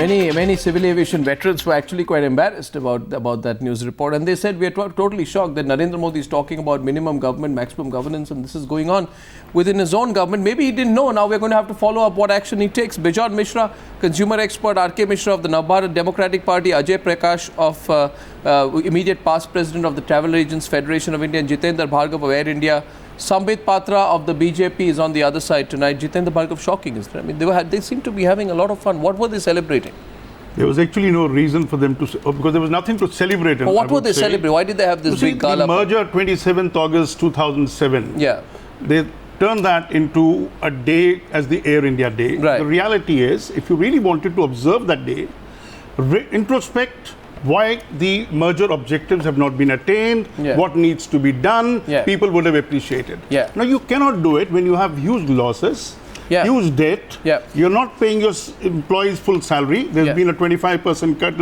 Many civil aviation veterans were actually quite embarrassed about that news report, and they said we are totally shocked that Narendra Modi is talking about minimum government, maximum governance, and this is going on within his own government. Maybe he didn't know. Now we're going to have to follow up what action he takes. Bijon Mishra, consumer expert, R.K. Mishra of the Navbharat Democratic Party, Ajay Prakash of immediate past president of the Travel Agents Federation of India, and Jitendra Bhargav of Air India. Sambit Patra of the BJP is on the other side tonight. Jitendra Bhargav, shocking, isn't it? I mean, they seem to be having a lot of fun. What were they celebrating? There was actually no reason for them to, because there was nothing to celebrate. But what were they celebrating? Why did they have this big gala? The merger 27th August 2007. Yeah. They turned that into a day as the Air India Day. Right. The reality is, if you really wanted to observe that day, introspect why the merger objectives have not been attained, what needs to be done, people would have appreciated. Now, you cannot do it when you have huge losses, huge debt, you're not paying your employees full salary, there's been a 25% cut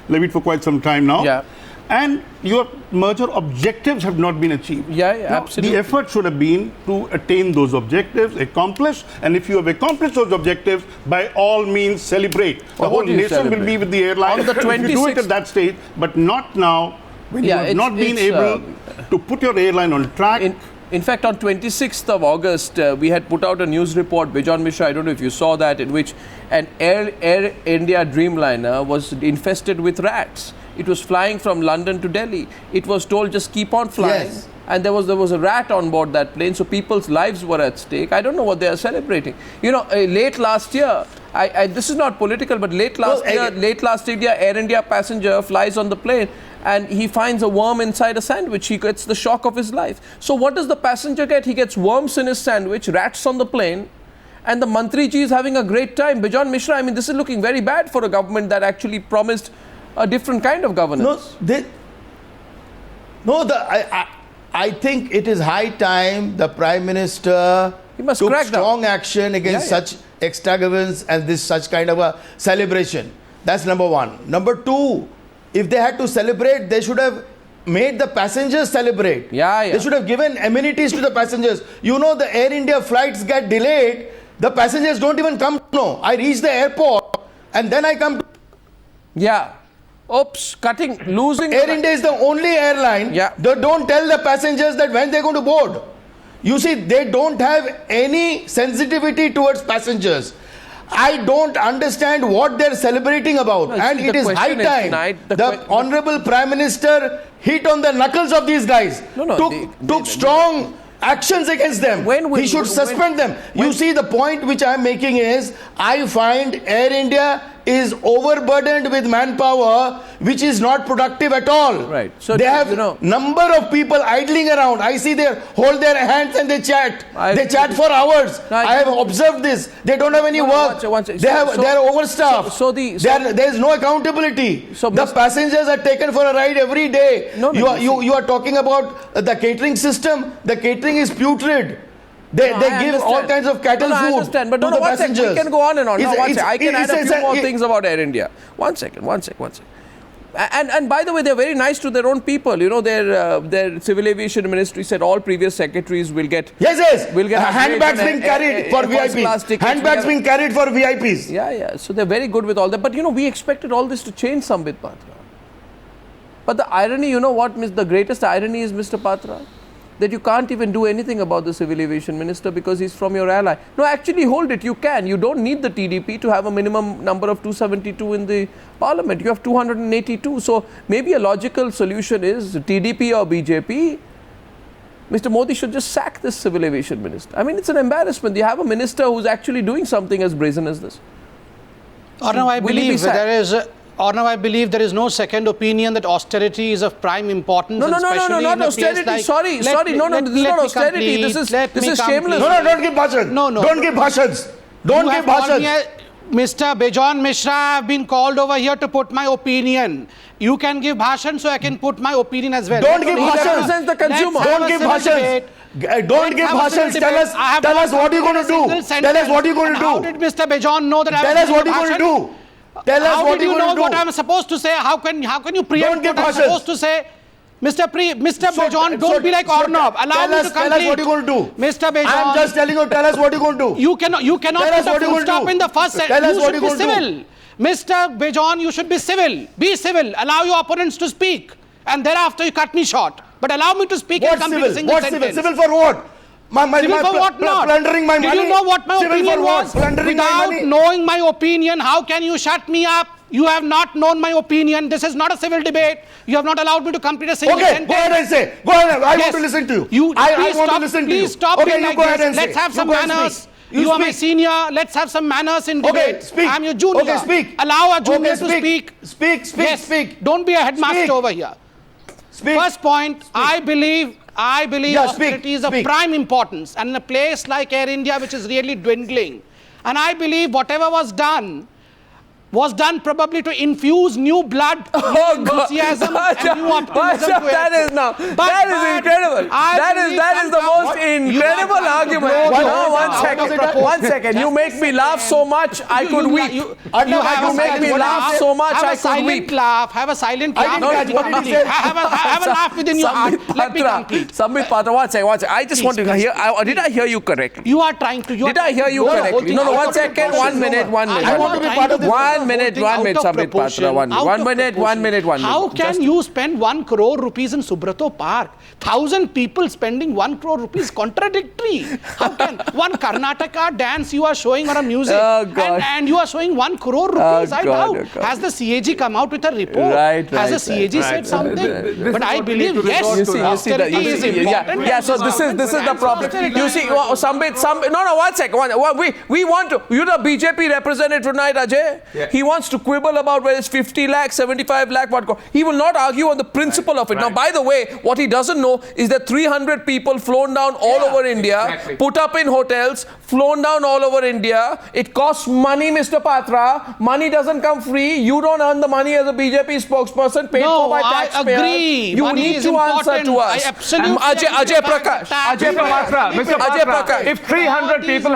levied for quite some time now, and your merger objectives have not been achieved. Now, Absolutely. the effort should have been to attain those objectives, accomplish, and if you have accomplished those objectives, by all means celebrate. The whole nation will be with the airline On the 26th, if you do it at that stage, but not now, when you have not been able to put your airline on track. In fact, on 26th of August, we had put out a news report, Bijon Mishra, I don't know if you saw that, in which an Air India Dreamliner was infested with rats. It was flying from London to Delhi. It was told just keep on flying. And there was a rat on board that plane, so people's lives were at stake. I don't know what they are celebrating. You know, late last year, this is not political, but late last year, Air India passenger flies on the plane and he finds a worm inside a sandwich. He gets the shock of his life. So what does the passenger get? He gets worms in his sandwich, rats on the plane, and the Mantri ji is having a great time. Bijon Mishra, I mean, this is looking very bad for a government that actually promised a different kind of governance. I think it is high time the Prime Minister took strong action against such extravagance and such kind of a celebration. That's number one. Number two, if they had to celebrate, they should have made the passengers celebrate. They should have given amenities to the passengers. You know, the Air India flights get delayed, the passengers don't even come. No, I reach the airport and then I come to losing. Air India is the only airline that don't tell the passengers that when they're going to board. You see, they don't have any sensitivity towards passengers. I don't understand what they're celebrating about. And it is high time the Honorable Prime Minister hit on the knuckles of these guys. Took strong actions against them. He should suspend them. You see, the point which I'm making is, I find Air India is overburdened with manpower, which is not productive at all. So they have number of people idling around. I see they hold their hands and they chat. They chat for hours. I have observed this. They don't have any work. They are overstaffed. There is no accountability. The passengers are taken for a ride every day. You are talking about the catering system. The catering is putrid. They give all kinds of cattle food I understand, but to the passengers. We can go on and on. I can add a few more things about Air India. One second. And by the way, they're very nice to their own people. You know, their civil aviation ministry said all previous secretaries will get will get handbags being carried for VIPs. Handbags being carried for VIPs. So they're very good with all that. But you know, we expected all this to change, Sambit Patra. But the irony, you know what? The greatest irony is, Mr. Patra, that you can't even do anything about the civil aviation minister because he's from your ally. No, actually hold it. You can. You don't need the TDP to have a minimum number of 272 in the parliament. You have 282. So maybe a logical solution is TDP or BJP. Mr. Modi should just sack this civil aviation minister. I mean, it's an embarrassment. You have a minister who's actually doing something as brazen as this. Arnav, I believe there is no second opinion that austerity is of prime importance. No, not austerity. This is not austerity. This is shameless. Don't give bhashans. Don't give bhashans. Don't give bhashans. Mr. Bijon Mishra, I have been called over here to put my opinion. You can give bhashan, so I can put my opinion as well. Don't give bhashans. Represents the consumer. Don't give bhashans. Don't give bhashans. Tell us what you're going to do. Tell us what you're going to do. How did Mr. Bijon know that I was Tell us what you're going to do. Tell us what you're going to do. How do you know what I'm supposed to say? How can you preempt what I'm supposed to say? Mr. Bijon, don't be like Arnav. Allow me to complete. Tell us what you're going to do. Mr. Bijon, I'm just telling you, tell us what you're going to do. You cannot put a full stop in the first sentence. Tell us what you're going to do. Mr. Bejon, you should be civil. Be civil. Allow your opponents to speak. And thereafter you cut me short. But allow me to speak and complete a single sentence. Civil for what? Civil for what not? Plundering my money. Did you know what my opinion was? Without knowing my opinion, how can you shut me up? You have not known my opinion. This is not a civil debate. You have not allowed me to complete a single sentence. Go ahead and say. Go ahead. I want to listen to you. I want to listen to you. Please stop being like this. Let's have some manners. You are my senior. Let's have some manners in debate. Okay, speak. I'm your junior. Okay, speak. Allow a junior to speak. Speak. Don't be a headmaster over here. Speak. First point, I believe austerity is of prime importance, and in a place like Air India, which is really dwindling, and I believe whatever was done probably to infuse new blood, new enthusiasm, and new optimism. That is incredible. That is the most incredible argument. One second. You make me laugh so much I could weep. You make me laugh so much I could weep. Have a silent laugh. Have a laugh within your heart. Let me complete. Sambit Patra, one second. I just want to hear. Did I hear you correctly? You are trying to. Did I hear you correctly? No, 1 second. 1 minute. I want to be part of this. 1 minute, Sambit Patra. 1 minute. How can you spend 1 crore rupees in Subrato Park? 1,000 people spending 1 crore rupees, contradictory. How can one Karnataka dance you are showing or a music and you are showing 1 crore rupees? I doubt. Has the CAG come out with a report? Has the CAG said something? But I believe yes, austerity is important. Yeah, so this is the problem. You see, Sambit, no, 1 second. We want to, you the BJP representative tonight, Ajay, he wants to quibble about whether it's 50 lakh, 75 lakh, what. He will not argue on the principle of it. Now, by the way, what he doesn't know is that 300 people flown down all over India, put up in hotels, flown down all over India. It costs money, Mr. Patra. Money doesn't come free. You don't earn the money as a BJP spokesperson paid for by taxpayers. I agree. You money need to answer to us. I absolutely Ajay Prakash. Mr. Patra, if 300 people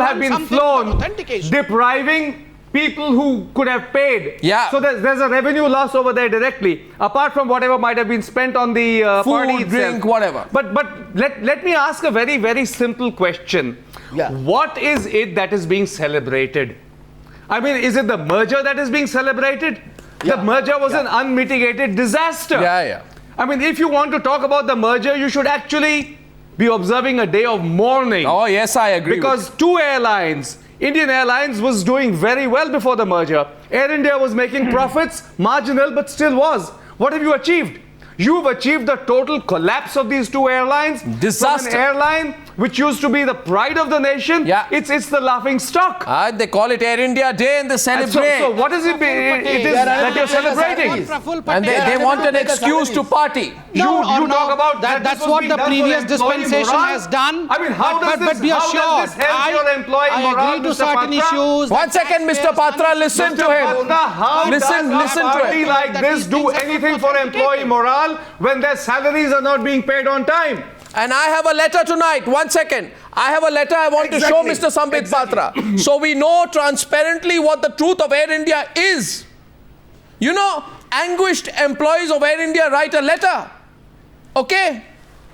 have been flown, depriving people who could have paid. Yeah. So there's a revenue loss over there directly, apart from whatever might have been spent on the party food, drink, whatever. But let me ask a very, very simple question. Yeah. What is it that is being celebrated? I mean, is it the merger that is being celebrated? The merger was an unmitigated disaster. I mean, if you want to talk about the merger, you should actually be observing a day of mourning. Oh, yes, I agree. Because two airlines, Indian Airlines was doing very well before the merger. Air India was making profits, marginal, but still was. What have you achieved? You've achieved the total collapse of these two airlines. Disaster. From an airline which used to be the pride of the nation. It's the laughing stock. They call it Air India Day and they celebrate. So what is it that you're celebrating? And they want an excuse to party. You talk about that's what the previous dispensation has done. I mean, how does this help your employee morale? I agree to certain issues. 1 second, Mr. Patra, listen to him. How listen does a to party him. like this do anything for employee morale when their salaries are not being paid on time? And I have a letter tonight. 1 second. I have a letter I want to show Mr. Sambit Patra. So we know transparently what the truth of Air India is. You know, anguished employees of Air India write a letter. Okay?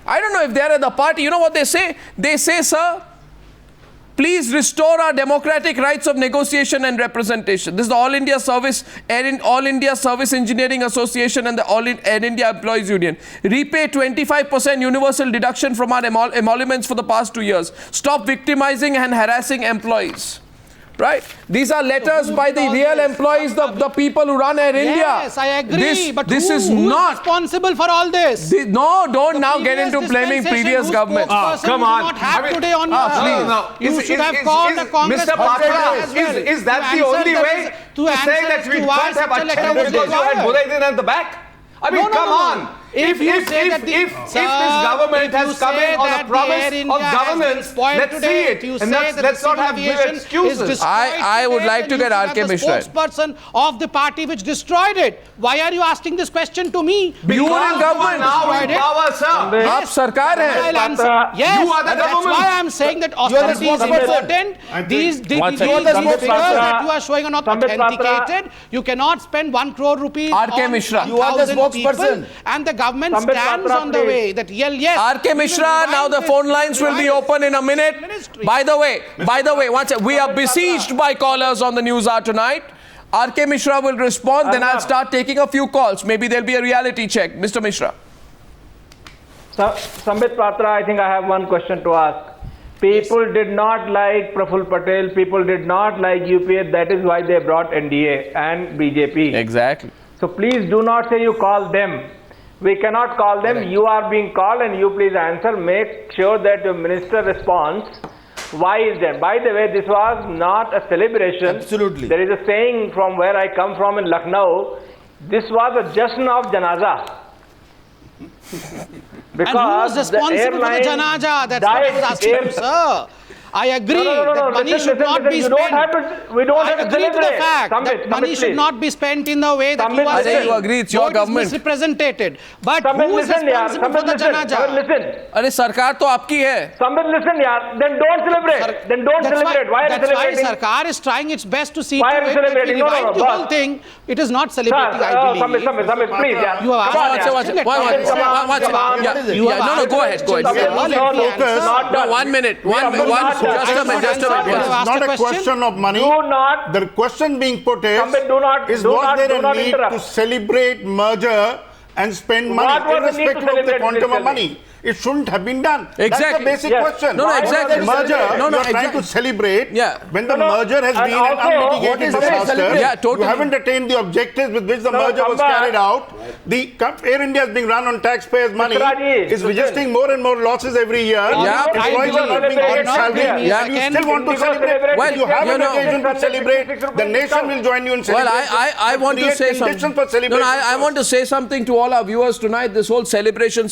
I don't know if they're at the party. You know what they say? They say, sir, please restore our democratic rights of negotiation and representation. This is the All India Service Engineering Association and the Air India Employees Union. Repay 25% universal deduction from our emoluments for the past 2 years. Stop victimizing and harassing employees. Right? These are letters by the real employees, the people who run Air India. Yes, I agree. But this is who not is responsible for all this? Don't now get into blaming previous government. Come on. Not have today on your You should have called the Congress Mr. Patra, as well. Is that the only way to say that we can't have a check because you had Buraidin at the back? I mean, come on. If this government has come in on a promise of governance, let's see it. And let's not have new excuses. I would like to get R.K. Mishra. Spokesperson of the party which destroyed it. Why are you asking this question to me? You are government. Now in power, sir. Yes. Aap sarkar hai. Yes, you are the that's government. why I'm saying that austerity is important. These figures that you are showing are not authenticated. You cannot spend 1 crore rupees R.K. Mishra. You are the spokesperson. And the government stands on the way that yes. R.K. Mishra, now the phone lines will be open in a minute. By the way, we are besieged by callers on the News Hour tonight. R.K. Mishra will respond, then I'll start taking a few calls. Maybe there'll be a reality check. Mr. Mishra. Sambit Patra, I think I have one question to ask. People did not like Praful Patel. People did not like UPA. That is why they brought NDA and BJP. Exactly. So please do not say you call them. We cannot call them. You are being called and you please answer. Make sure that the minister responds. Why is that? By the way, this was not a celebration. Absolutely. There is a saying from where I come from in Lucknow. This was a Jasn of Janaza. Because and who was responsible for the janaza? That's what I was asking you, sir. I agree that money should not be spent. We don't have to agree to the celebrate. fact that money should not be spent in the way that you are saying. You agree, it's your government. Misrepresented. But who is responsible for the janaza? Listen. अरे सरकार तो आपकी है. Sambit, listen, yaar. Then don't celebrate. Then don't celebrate. Why are you celebrating? That's why Sarkar is trying its best to see why are you celebrating? No, the whole thing. It is not celebrating, I believe. Sambit, please, yaar. You have No, go ahead. No, 1 minute. Just a minute. It's not a question of money. The question being put is, was there a need to celebrate merger and spend money irrespective of the quantum of money? It shouldn't have been done. Exactly. That's the basic question. No, exactly. Merger, you're trying to celebrate when the merger has been an unmitigated disaster. You haven't attained the objectives with which the merger was carried out. The Air India is being run on taxpayers' money. It's registering more and more losses every year. Employees are not being paid salary. You still want to celebrate. Well, you have an occasion to celebrate. The nation will join you in celebrating. Well, I want to say something. No, I want to say something to all our viewers tonight. This whole celebration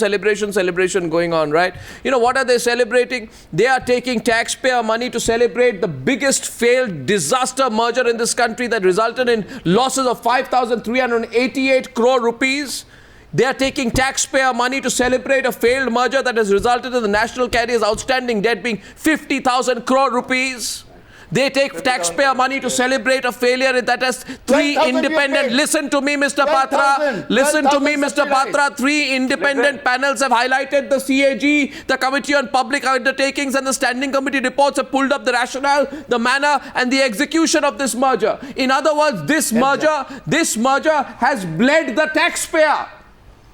going on, right? You know, what are they celebrating? They are taking taxpayer money to celebrate the biggest failed disaster merger in this country that resulted in losses of 5,388 crore rupees. They are taking taxpayer money to celebrate a failed merger that has resulted in the national carrier's outstanding debt being 50,000 crore rupees. They take taxpayer money to celebrate a failure that has three independent... Listen to me, Mr. Patra. Listen to me, Mr. Patra. 3 independent panels have highlighted the CAG, the Committee on Public Undertakings and the Standing Committee reports have pulled up the rationale, the manner and the execution of this merger. In other words, this merger has bled the taxpayer.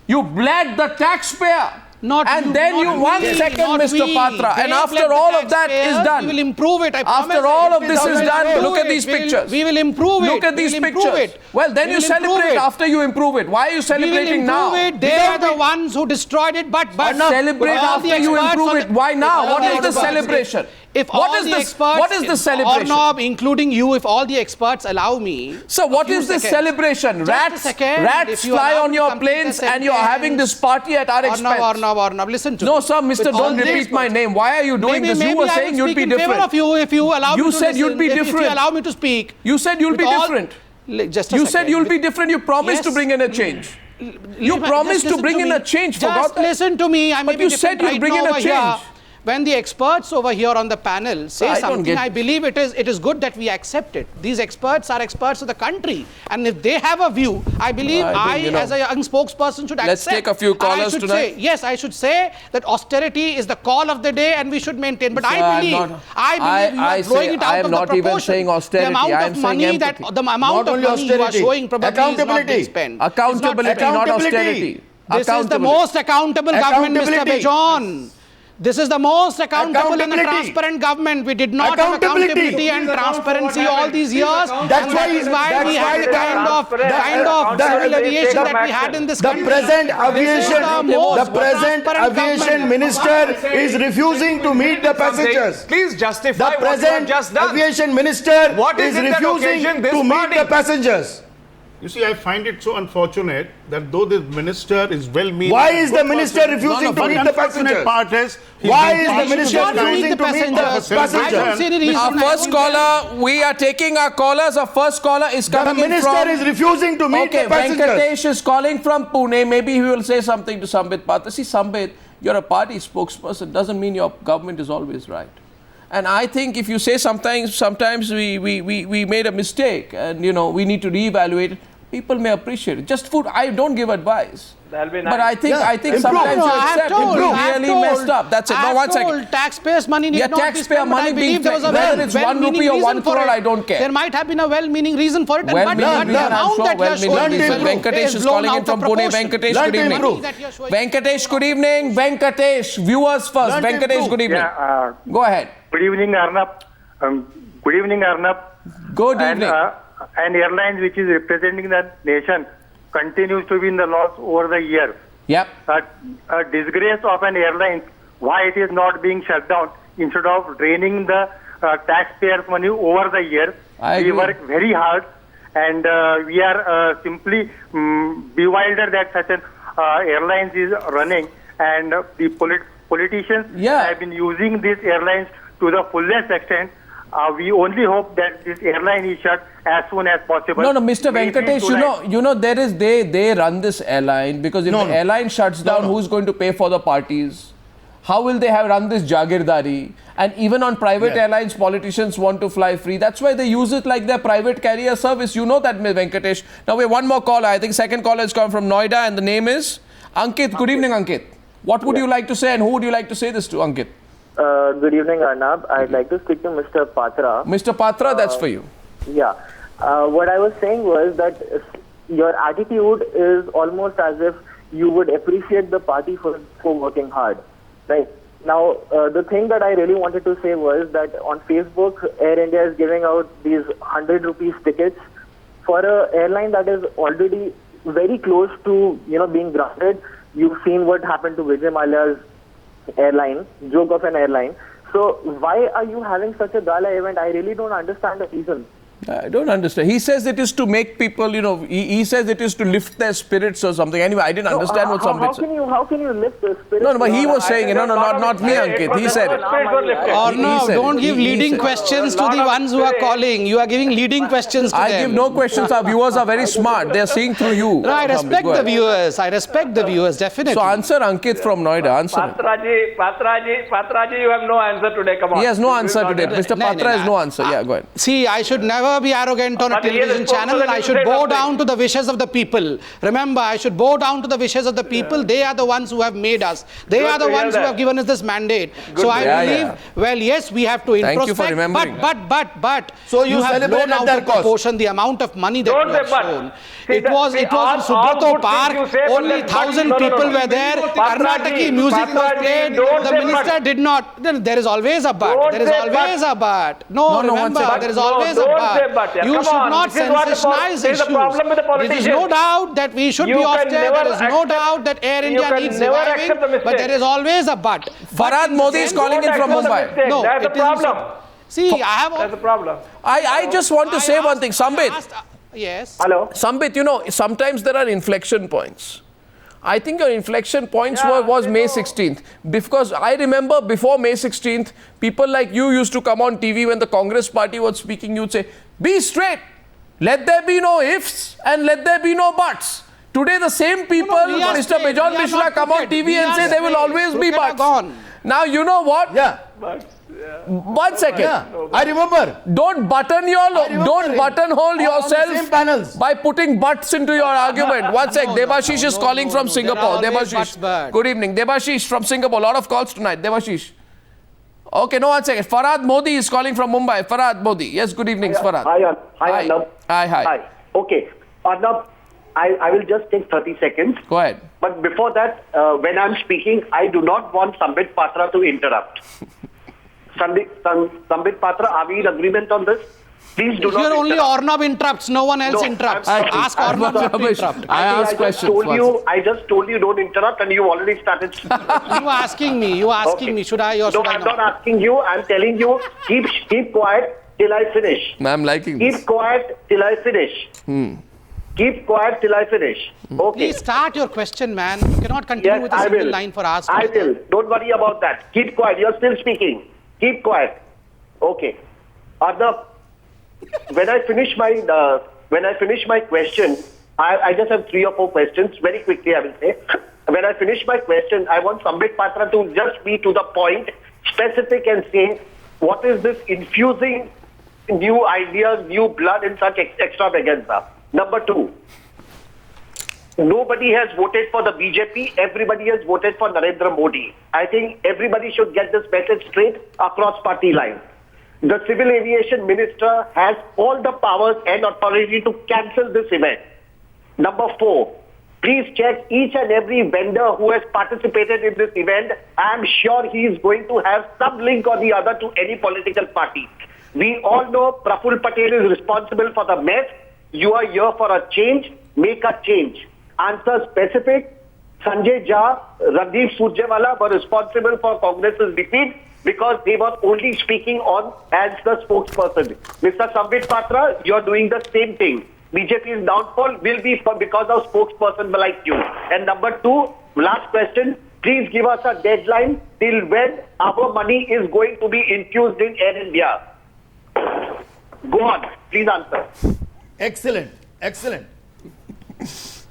You bled the taxpayer. One second, Mr. Patra. And after all of that is done, we will improve it. After all of this is done, look at these pictures. We will improve it. Look at these pictures. Well, then you celebrate after you improve it. Why are you celebrating now? They are the ones who destroyed it, but celebrate after you improve it. Why now? What is the celebration? What is the celebration? Arnab, including you, if all the experts allow me. So what is the celebration? Rats fly on your planes and you're having this party at our expense. Arnab, listen to me. No, sir, Mr. Don't repeat my name. Why are you doing this? You were saying you'd be different. If you allow me to You said you'd be different. If you allow me to speak. You said you'll be different. You said you'll be different. You promised to bring in a change. You promised to bring in a change. Just listen to me. But you said you'll bring in a change. When the experts over here on the panel say something, I believe it is good that we accept it. These experts are experts of the country. And if they have a view, I believe as a young spokesperson should accept. Let's take a few callers tonight. I should say that austerity is the call of the day and we should maintain. But I believe you are throwing it out of the proportion. I am not even saying austerity. The amount of money you are showing probably is not being spent. Accountability, not austerity. This is the most accountable government, Mr. Bejon. This is the most accountable and transparent government. We did not have accountability and transparency all these years. That is why we had the kind of civil aviation that we had in this country. The present aviation minister is refusing to meet the passengers. Please justify the present aviation minister is refusing to meet the passengers. You see, I find it so unfortunate that though the minister is well-meaning... Why is the minister refusing to meet the passengers? Why is the minister refusing to meet the passengers? Our first caller, we are taking our callers. Our first caller is coming in from... The minister is refusing to meet the passengers. Venkatesh is calling from Pune. Maybe he will say something to Sambit Patra. See, Sambit, you're a party spokesperson. Doesn't mean your government is always right. And I think if you say sometimes we made a mistake and, we need to reevaluate it. people may appreciate it. Just food. I don't give advice. That'll be nice. But I think sometimes you accept it. You really messed up. That's it. No, 1 second. Taxpayers' money need not be taxpayer spent. money I believe there was a whether it's 1 rupee or 1 crore, I don't care. There might have been a well-meaning reason for it. Well-meaning reason, I'm sure. Well-meaning reason. Venkatesh is calling in from Pune. Venkatesh, good evening. Venkatesh, good evening. Venkatesh, viewers first. Venkatesh, good evening. Go ahead. Good evening, Arnab. Good evening, Arnab. Good evening. And airlines which is representing the nation continues to be in the loss over the years. Yep. A disgrace of an airline, why it is not being shut down instead of draining the taxpayers' money over the years. We work very hard and we are simply bewildered that such an airlines is running, and the politicians have been using these airlines to the fullest extent. We only hope that this airline is shut as soon as possible. No, Mr. Venkatesh, you know, they run this airline because if the airline shuts down, who's going to pay for the parties? How will they have run this jagirdari? And even on private airlines, politicians want to fly free. That's why they use it like their private carrier service. You know that, Venkatesh. Now we have one more caller. I think second caller has come from Noida, and the name is Ankit. Good evening, Ankit. What would you like to say, and who would you like to say this to, Ankit? Good evening, Arnab. I'd like to speak to Mr. Patra. Mr. Patra, that's for you. Yeah. What I was saying was that your attitude is almost as if you would appreciate the party for working hard. Right. Now, the thing that I really wanted to say was that on Facebook, Air India is giving out these 100 rupees tickets for an airline that is already very close to, being grounded. You've seen what happened to Vijay Mallya's airline, joke of an airline. So why are you having such a gala event? I really don't understand the reason. I don't understand. He says it is to make people, he says it is to lift their spirits or something. Anyway, I didn't understand what Sambit said. How can you lift their spirits? No, but he was saying, not me, Ankit. He said it. No, don't give leading questions to the ones who are calling. You are giving leading questions to them. I give no questions. Our viewers are very smart. They are seeing through you. No, I respect the viewers. I respect the viewers, definitely. So answer Ankit from Noida. Answer. Patraji, you have no answer today. Come on. He has no answer today. Mr. Patra has no answer. Yeah, go ahead. See, I should never be arrogant on a television channel, and I should bow down to the wishes of the people. Remember, I should bow down to the wishes of the people. They are the ones who have made us. They are the ones who have given us this mandate. So I believe, well, yes, we have to introspect. Thank you for remembering. But so you have blown out of proportion the amount of money that you have shown. It was in Subrato Park. Only 1,000 people were there. Karnataki music was played. The minister did not. There is always a but. There is always a but. No, remember, there is always a but. You should not sensationalize issues. There is no doubt that we should be austere. There is no doubt that Air India needs reviving. But there is always a but. Farhad Modi is calling in from Mumbai. No, that's the problem. See, I have... That's the problem. I just want to say one thing. Sambit. Yes. Hello. Sambit, sometimes there are inflection points. I think your inflection points was May 16th. Because I remember before May 16th, people like you used to come on TV when the Congress party was speaking. You'd say, be straight. Let there be no ifs and let there be no buts. Today, the same people, Mr. Bijon Mishra, come on TV and say there will always be buts. Now, you know what? Yeah. 1 second. Yeah. I remember. Don't buttonhole yourself by putting butts into your argument. 1 sec. Debashish is calling from Singapore. Debashish. Good evening. Debashish from Singapore. A lot of calls tonight. Debashish. Okay, no, 1 second. Farhad Modi is calling from Mumbai. Farhad Modi. Yes, good evening, Farhad. Hi, Arnab. Hi. Okay. Arnab, I will just take 30 seconds. Go ahead. But before that, when I'm speaking, I do not want Sambit Patra to interrupt. Sambit Patra, are we in agreement on this? Please do not interrupt. Only Arnab interrupts, no one else interrupts. Ask Arnab to interrupt. I just told you don't interrupt, and you already started. You asking me, should I or should I not? I'm not asking you, I'm telling you, keep quiet till I finish. I'm liking this. Keep quiet till I finish. Keep quiet till I finish. Okay. Please start your question, man. You cannot continue with a single line for us. I will. Don't worry about that. Keep quiet. You're still speaking. Keep quiet. Okay. Arnab, when I finish my question, I just have 3 or 4 questions. Very quickly, I will say. When I finish my question, I want Sambit Patra to just be to the point, specific, and say, what is this infusing new ideas, new blood in such extravaganza? Number 2, Nobody has voted for the BJP. Everybody has voted for Narendra Modi. I think everybody should get this message straight across party lines. The Civil Aviation Minister has all the powers and authority to cancel this event. Number 4, please check each and every vendor who has participated in this event. I am sure he is going to have some link or the other to any political party. We all know Praful Patel is responsible for the mess. You are here for a change. Make a change. Answer specific. Sanjay Jha, Randeep Surjewala were responsible for Congress's defeat because they were only speaking on as the spokesperson. Mr. Sambit Patra, you're doing the same thing. BJP's downfall will be because of spokesperson like you. And number 2, last question, please give us a deadline till when our money is going to be infused in Air India. Go on, please answer. Excellent.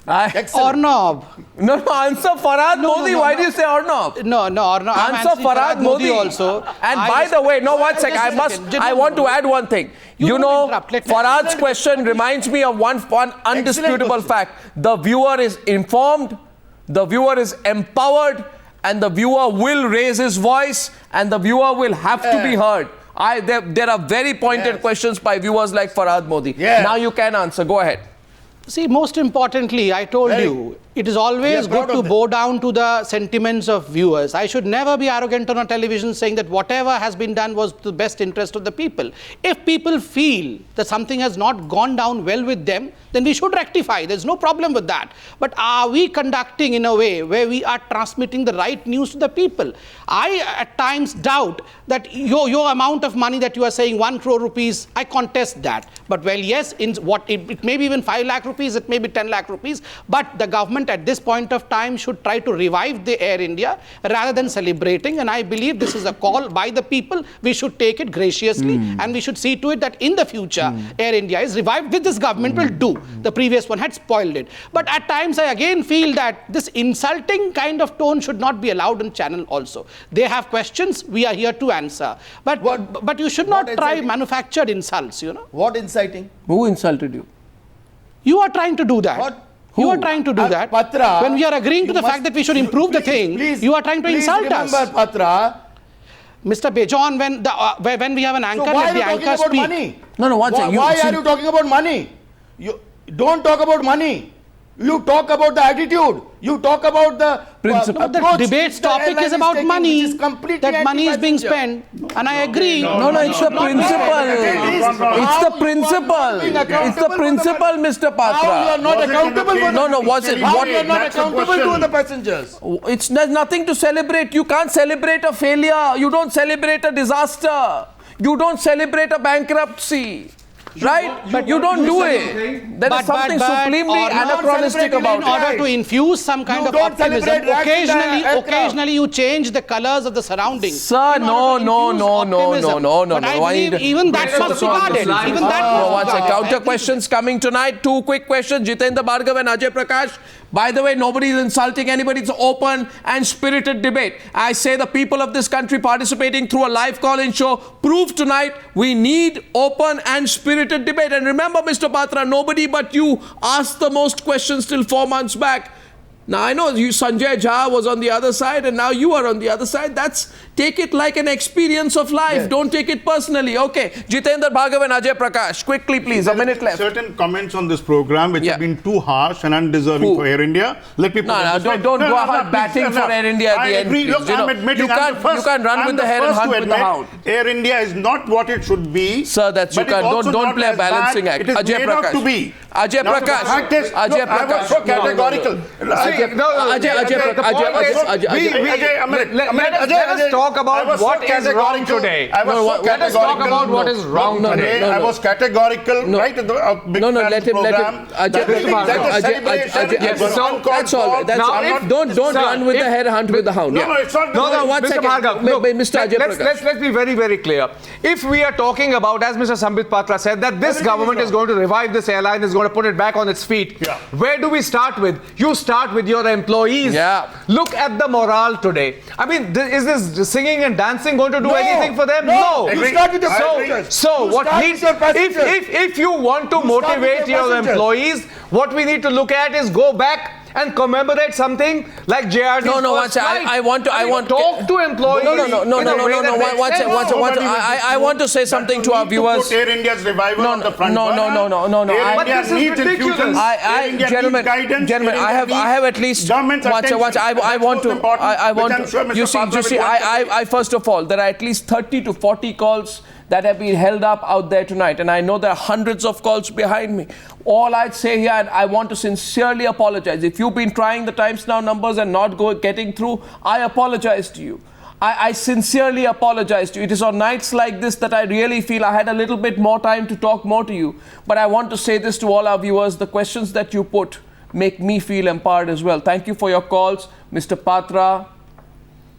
Arnab. No, answer Farhad Modi. Why do you say Arnab? No, Arnab. Answer Farhad Modi also. And by the way, one second. I want to add one thing. You know, Farhad's question reminds me of one undisputable fact. The viewer is informed, the viewer is empowered, and the viewer will raise his voice, and the viewer will have to be heard. There are very pointed questions by viewers like Farhad Modi. Now you can answer. Go ahead. See, most importantly, I told you, it is always good to bow down to the sentiments of viewers. I should never be arrogant on a television saying that whatever has been done was to the best interest of the people. If people feel that something has not gone down well with them, then we should rectify. There's no problem with that. But are we conducting in a way where we are transmitting the right news to the people? I at times doubt that your amount of money that you are saying, 1 crore rupees, I contest that. But well, yes, it may be even 5 lakh rupees, it may be 10 lakh rupees, but the government at this point of time should try to revive the Air India rather than celebrating. And I believe this is a call by the people. We should take it graciously and we should see to it that in the future, Air India is revived, which this government will do. The previous one had spoiled it. But at times I again feel that this insulting kind of tone should not be allowed on channel also. They have questions, we are here to answer. But you should not try manufactured insults, you know. What inciting? Who insulted you? You are trying to do that. What? You are trying to do that. Patra, when we are agreeing to the fact that we should improve the thing, you are trying to insult us. Remember, Patra. Mr. Bejon, when we have an anchor, let the anchor speak. Money? No, one second. Why are you talking about money? You don't talk about money. You talk about the attitude. You talk about the principle. The debate's topic is about money. That money is being spent, and I agree. No, it's the principle. It's the principle. It's the principle, Mr. Patra. How you are not accountable for No, what's it? How you are not accountable to the passengers? There's nothing to celebrate. You can't celebrate a failure. You don't celebrate a disaster. You don't celebrate a bankruptcy. Right? But you don't do it. There is something supremely anachronistic about it. In order to infuse some kind of optimism, occasionally you change the colors of the surroundings. Sir, no. But I believe even that must be guarded. Even that must be guarded. Counter questions coming tonight. 2 quick questions. Jitendra Bhargava and Ajay Prakash. By the way, nobody is insulting anybody. It's open and spirited debate. I say the people of this country participating through a live call-in show prove tonight we need open and spirited debate. And remember, Mr. Patra, nobody but you asked the most questions till 4 months back. Now, I know Sanjay Jha was on the other side and now you are on the other side. Take it like an experience of life. Yes. Don't take it personally. Okay. Jitendra Bhargava and Ajay Prakash. Quickly, please. A minute left. Certain comments on this program which have been too harsh and undeserving for Air India. Let me put don't go out batting for Air India at the end. Look, I'm admitting you can't run with the hare and hunt with the hound. Air India is not what it should be. Sir, that's you can. Don't play a balancing act. Ajay Prakash. Ajay Prakash. Ajay Prakash. I was so categorical. Let us talk about what is wrong today. Let us talk about what is wrong today. I was categorical right at the let him. That's all. Don't run with the hare, hunt with the hound. No, it's not. No, one second. Mr. Ajay Prakash. Let's be very, very clear. If we are talking about, as Mr. Sambit Patra said, that this government is going to revive this airline, is going to put it back on its feet, where do we start with? You start with your employees. Yeah. Look at the morale today. today. I mean, is this singing and dancing going to do anything for them? No. You start with the passengers. So what needs, if you want to motivate your employees, what we need to look at is go back and commemorate something like JRD's I want to talk to employees. I want to say something to our viewers. Air India's revival on the front No. Air India needs infusions. Gentlemen, I have at least. I want to. You see, I first of all, there are at least 30 to 40 calls that have been held up out there tonight, and I know there are hundreds of calls behind me. All I'd say here, and I want to sincerely apologize. If you've been trying the Times Now numbers and not getting through, I apologize to you. I sincerely apologize to you. It is on nights like this that I really feel I had a little bit more time to talk more to you. But I want to say this to all our viewers. The questions that you put make me feel empowered as well. Thank you for your calls. Mr. Patra,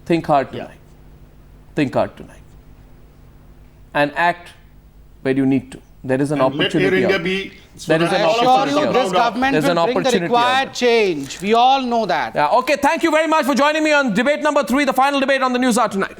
think hard tonight. Think hard tonight. And act where you need to. There is an opportunity. There is an opportunity. This government will bring the required change. We all know that. Okay, thank you very much for joining me on debate number 3, the final debate on the News Hour tonight.